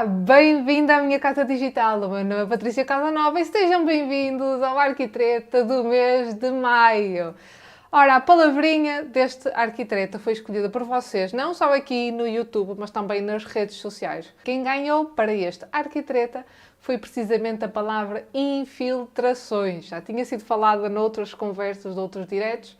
Olá, bem-vindo à minha casa digital. O meu nome é Patrícia Casanova e sejam bem-vindos ao Arquitreta do mês de maio. Ora, a palavrinha deste Arquitreta foi escolhida por vocês, não só aqui no YouTube, mas também nas redes sociais. Quem ganhou para este Arquitreta foi precisamente a palavra infiltrações. Já tinha sido falada noutras conversas, de outros diretos,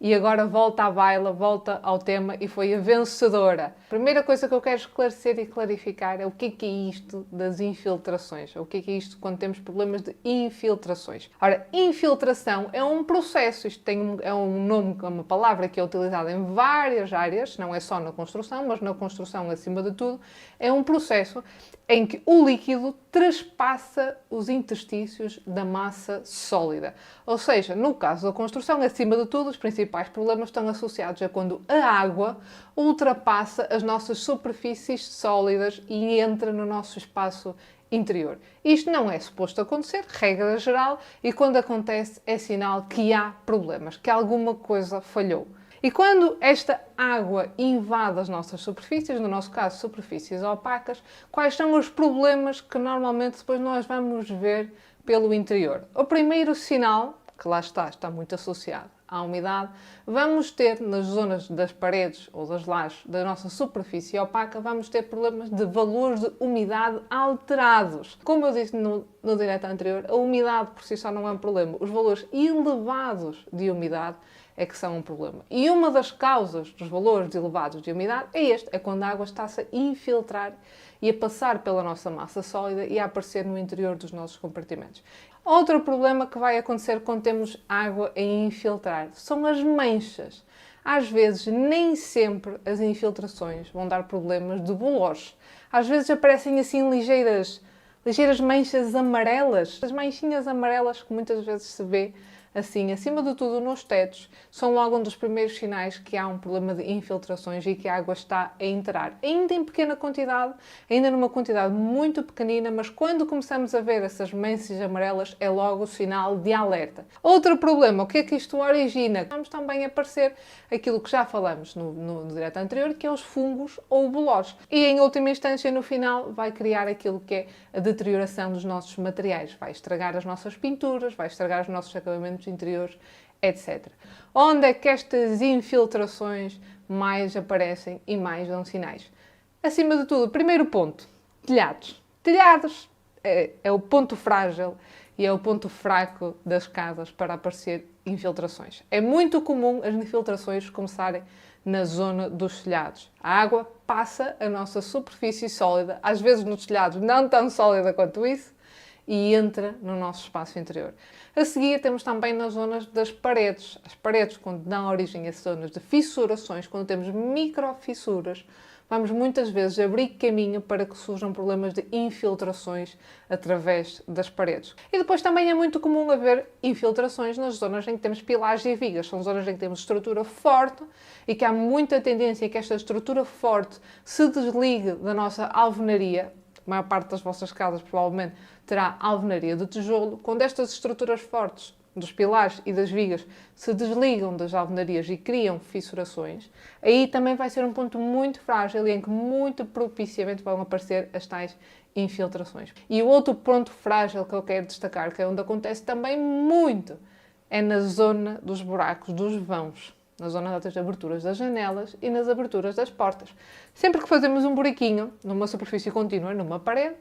e agora volta à baila, volta ao tema e foi a vencedora. A primeira coisa que eu quero esclarecer e clarificar é o que é isto das infiltrações. O que é isto quando temos problemas de infiltrações. Ora, infiltração é um processo, isto é um nome, uma palavra que é utilizada em várias áreas, não é só na construção, mas na construção acima de tudo, é um processo em que o líquido trespassa os interstícios da massa sólida. Ou seja, no caso da construção, acima de tudo, os principais problemas estão associados a quando a água ultrapassa as nossas superfícies sólidas e entra no nosso espaço interior. Isto não é suposto acontecer, regra geral, e quando acontece é sinal que há problemas, que alguma coisa falhou. E quando esta água invade as nossas superfícies, no nosso caso superfícies opacas, quais são os problemas que normalmente depois nós vamos ver pelo interior? O primeiro sinal, que lá está muito associado à umidade, vamos ter nas zonas das paredes ou das lajes da nossa superfície opaca, vamos ter problemas de valores de umidade alterados. Como eu disse no direto anterior, a umidade por si só não é um problema. Os valores elevados de umidade é que são um problema. E uma das causas dos valores elevados de umidade é quando a água está-se a infiltrar e a passar pela nossa massa sólida e a aparecer no interior dos nossos compartimentos. Outro problema que vai acontecer quando temos água a infiltrar são as manchas. Às vezes, nem sempre as infiltrações vão dar problemas de bolores. Às vezes aparecem assim ligeiras manchas amarelas. As manchinhas amarelas que muitas vezes se vê assim, acima de tudo nos tetos, são logo um dos primeiros sinais que há um problema de infiltrações e que a água está a entrar. Ainda em pequena quantidade, ainda numa quantidade muito pequenina, mas quando começamos a ver essas manchas amarelas é logo o sinal de alerta. Outro problema, o que é que isto origina? Vamos também aparecer aquilo que já falamos no direto anterior, que é os fungos ou bolores. E em última instância, no final, vai criar aquilo que é a deterioração dos nossos materiais. Vai estragar as nossas pinturas, vai estragar os nossos acabamentos interiores, etc. Onde é que estas infiltrações mais aparecem e mais dão sinais? Acima de tudo, primeiro ponto, telhados. Telhados é o ponto frágil e é o ponto fraco das casas para aparecer infiltrações. É muito comum as infiltrações começarem na zona dos telhados. A água passa a nossa superfície sólida, às vezes nos telhados não tão sólida quanto isso, e entra no nosso espaço interior. A seguir temos também nas zonas das paredes. As paredes, quando dão origem a zonas de fissurações, quando temos microfissuras, vamos muitas vezes abrir caminho para que surjam problemas de infiltrações através das paredes. E depois também é muito comum haver infiltrações nas zonas em que temos pilares e vigas. São zonas em que temos estrutura forte e que há muita tendência que esta estrutura forte se desligue da nossa alvenaria. A maior parte das vossas casas provavelmente terá alvenaria de tijolo. Quando estas estruturas fortes dos pilares e das vigas se desligam das alvenarias e criam fissurações, aí também vai ser um ponto muito frágil e em que muito propiciamente vão aparecer as tais infiltrações. E o outro ponto frágil que eu quero destacar, que é onde acontece também muito, é na zona dos buracos dos vãos. Na zona das aberturas das janelas e nas aberturas das portas. Sempre que fazemos um buraquinho numa superfície contínua, numa parede,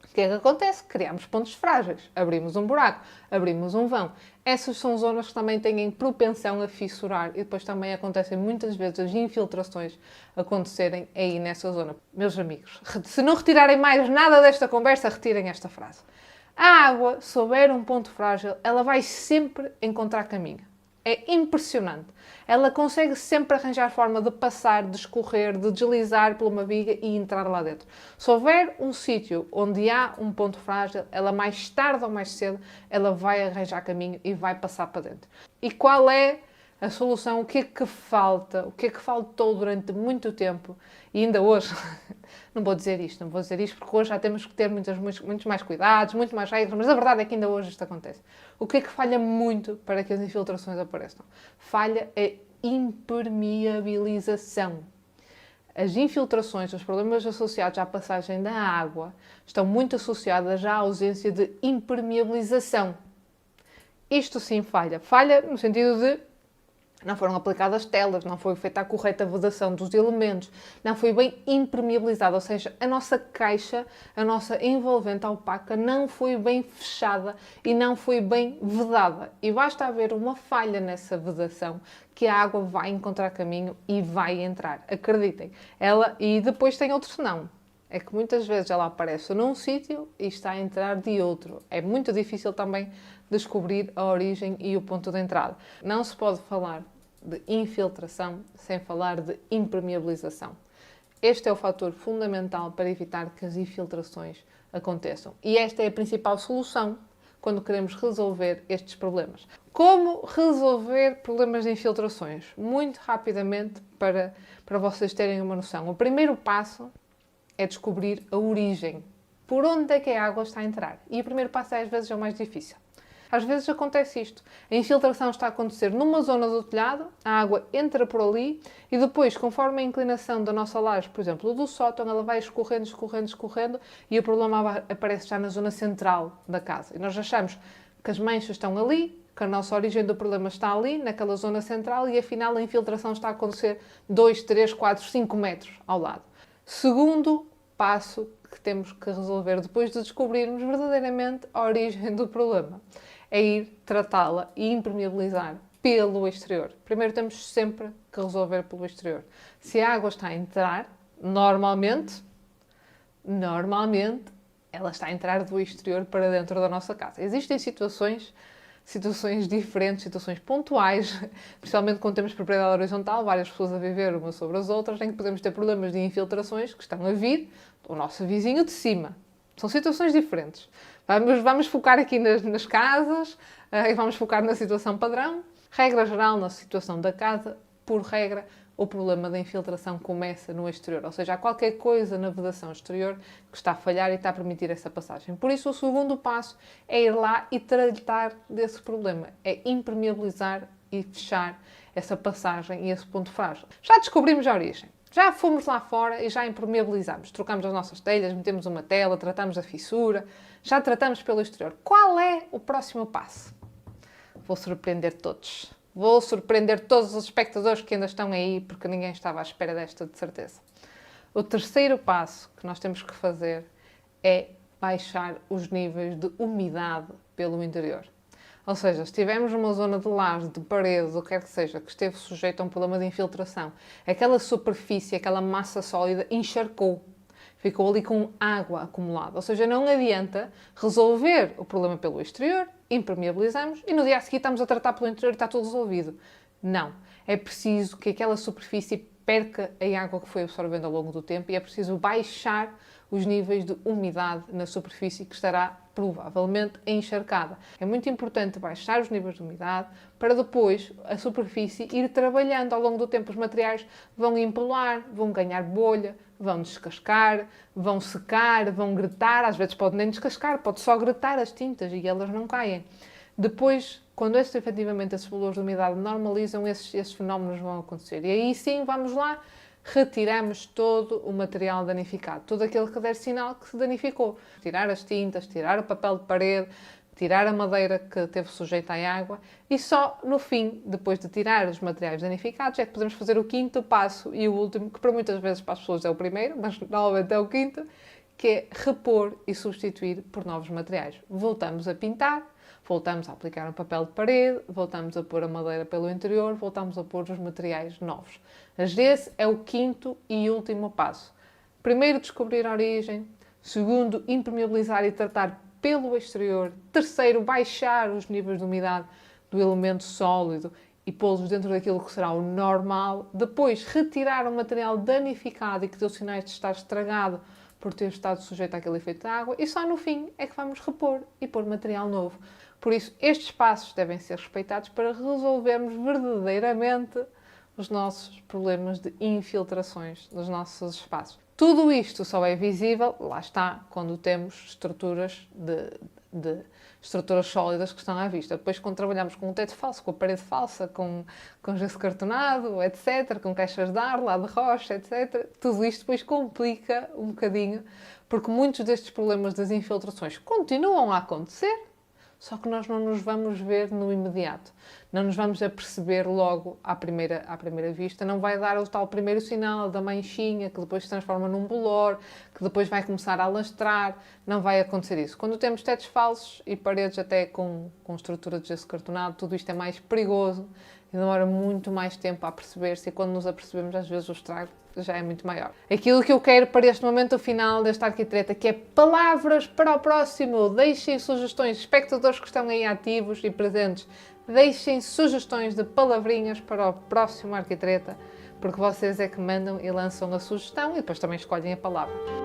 o que é que acontece? Criamos pontos frágeis. Abrimos um buraco, abrimos um vão. Essas são zonas que também têm propensão a fissurar e depois também acontecem muitas vezes as infiltrações acontecerem aí nessa zona. Meus amigos, se não retirarem mais nada desta conversa, retirem esta frase. A água, se houver um ponto frágil, ela vai sempre encontrar caminho. É impressionante. Ela consegue sempre arranjar forma de passar, de escorrer, de deslizar por uma viga e entrar lá dentro. Se houver um sítio onde há um ponto frágil, ela mais tarde ou mais cedo, ela vai arranjar caminho e vai passar para dentro. E qual é a solução? O que é que falta? O que é que faltou durante muito tempo? E ainda hoje, não vou dizer isto porque hoje já temos que ter muitos mais cuidados, muito mais regras, mas a verdade é que ainda hoje isto acontece. O que é que falha muito para que as infiltrações apareçam? Falha a impermeabilização. As infiltrações, os problemas associados à passagem da água, estão muito associadas à ausência de impermeabilização. Isto sim falha. Falha no sentido de não foram aplicadas telas, não foi feita a correta vedação dos elementos, não foi bem impermeabilizada, ou seja, a nossa caixa, a nossa envolvente opaca não foi bem fechada e não foi bem vedada. E basta haver uma falha nessa vedação que a água vai encontrar caminho e vai entrar. Acreditem. E depois tem outro senão. É que muitas vezes ela aparece num sítio e está a entrar de outro. É muito difícil também descobrir a origem e o ponto de entrada. Não se pode falar de infiltração sem falar de impermeabilização. Este é o fator fundamental para evitar que as infiltrações aconteçam. E esta é a principal solução quando queremos resolver estes problemas. Como resolver problemas de infiltrações? Muito rapidamente, para vocês terem uma noção. O primeiro passo é descobrir a origem. Por onde é que a água está a entrar? E o primeiro passo às vezes é o mais difícil. Às vezes acontece isto. A infiltração está a acontecer numa zona do telhado, a água entra por ali e depois, conforme a inclinação da nossa laje, por exemplo, do sótão, ela vai escorrendo, escorrendo, escorrendo e o problema aparece já na zona central da casa. E nós achamos que as manchas estão ali, que a nossa origem do problema está ali, naquela zona central, e afinal a infiltração está a acontecer 2, 3, 4, 5 metros ao lado. Segundo passo que temos que resolver depois de descobrirmos verdadeiramente a origem do problema é ir tratá-la e impermeabilizar pelo exterior. Primeiro temos sempre que resolver pelo exterior. Se a água está a entrar, normalmente, ela está a entrar do exterior para dentro da nossa casa. Existem situações diferentes, situações pontuais, principalmente quando temos propriedade horizontal, várias pessoas a viver umas sobre as outras, em que podemos ter problemas de infiltrações que estão a vir do nosso vizinho de cima. São situações diferentes. Vamos focar aqui nas casas e vamos focar na situação padrão. Regra geral, na situação da casa, por regra, o problema da infiltração começa no exterior. Ou seja, há qualquer coisa na vedação exterior que está a falhar e está a permitir essa passagem. Por isso, o segundo passo é ir lá e tratar desse problema. É impermeabilizar e fechar essa passagem e esse ponto frágil. Já descobrimos a origem. Já fomos lá fora e já impermeabilizamos. Trocamos as nossas telhas, metemos uma tela, tratamos a fissura, já tratamos pelo exterior. Qual é o próximo passo? Vou surpreender todos. Vou surpreender todos os espectadores que ainda estão aí, porque ninguém estava à espera desta, de certeza. O terceiro passo que nós temos que fazer é baixar os níveis de umidade pelo interior. Ou seja, se tivermos uma zona de laje, de parede, ou quer que seja, que esteve sujeita a um problema de infiltração, aquela superfície, aquela massa sólida encharcou, ficou ali com água acumulada. Ou seja, não adianta resolver o problema pelo exterior, impermeabilizamos e no dia a seguir estamos a tratar pelo interior e está tudo resolvido. Não. É preciso que aquela superfície perca a água que foi absorvendo ao longo do tempo e é preciso baixar os níveis de umidade na superfície que estará provavelmente encharcada. É muito importante baixar os níveis de umidade para depois a superfície ir trabalhando ao longo do tempo. Os materiais vão empolar, vão ganhar bolha, vão descascar, vão secar, vão gretar. Às vezes pode nem descascar, pode só gretar as tintas e elas não caem. Depois, quando efetivamente esses valores de umidade normalizam, esses fenómenos vão acontecer. E aí sim, vamos lá, retiramos todo o material danificado, todo aquele que der sinal que se danificou. Tirar as tintas, tirar o papel de parede, tirar a madeira que esteve sujeita à água e só no fim, depois de tirar os materiais danificados, é que podemos fazer o quinto passo e o último, que para muitas vezes para as pessoas é o primeiro, mas normalmente é o quinto, que é repor e substituir por novos materiais. Voltamos a pintar, voltamos a aplicar um papel de parede, voltamos a pôr a madeira pelo interior, voltamos a pôr os materiais novos. Mas esse é o quinto e último passo. Primeiro, descobrir a origem. Segundo, impermeabilizar e tratar pelo exterior. Terceiro, baixar os níveis de umidade do elemento sólido e pô-los dentro daquilo que será o normal. Depois, retirar o material danificado e que deu sinais de estar estragado por ter estado sujeito àquele efeito de água. E só no fim é que vamos repor e pôr material novo. Por isso, estes passos devem ser respeitados para resolvermos verdadeiramente os nossos problemas de infiltrações nos nossos espaços. Tudo isto só é visível, lá está, quando temos estruturas de estruturas sólidas que estão à vista. Depois, quando trabalhamos com um teto falso, com a parede falsa, com gesso cartonado, etc., com caixas de ar, lá de rocha, etc., tudo isto depois complica um bocadinho, porque muitos destes problemas das infiltrações continuam a acontecer, só que nós não nos vamos ver no imediato. Não nos vamos aperceber logo à primeira vista. Não vai dar o tal primeiro sinal da manchinha, que depois se transforma num bolor, que depois vai começar a alastrar. Não vai acontecer isso. Quando temos tetos falsos e paredes até com estrutura de gesso cartonado, tudo isto é mais perigoso e demora muito mais tempo a perceber-se, e quando nos apercebemos, às vezes o estrago já é muito maior. Aquilo que eu quero para este momento final desta arquitreta, que é palavras para o próximo. Deixem sugestões, espectadores que estão aí ativos e presentes, deixem sugestões de palavrinhas para o próximo arquitreta, porque vocês é que mandam e lançam a sugestão e depois também escolhem a palavra.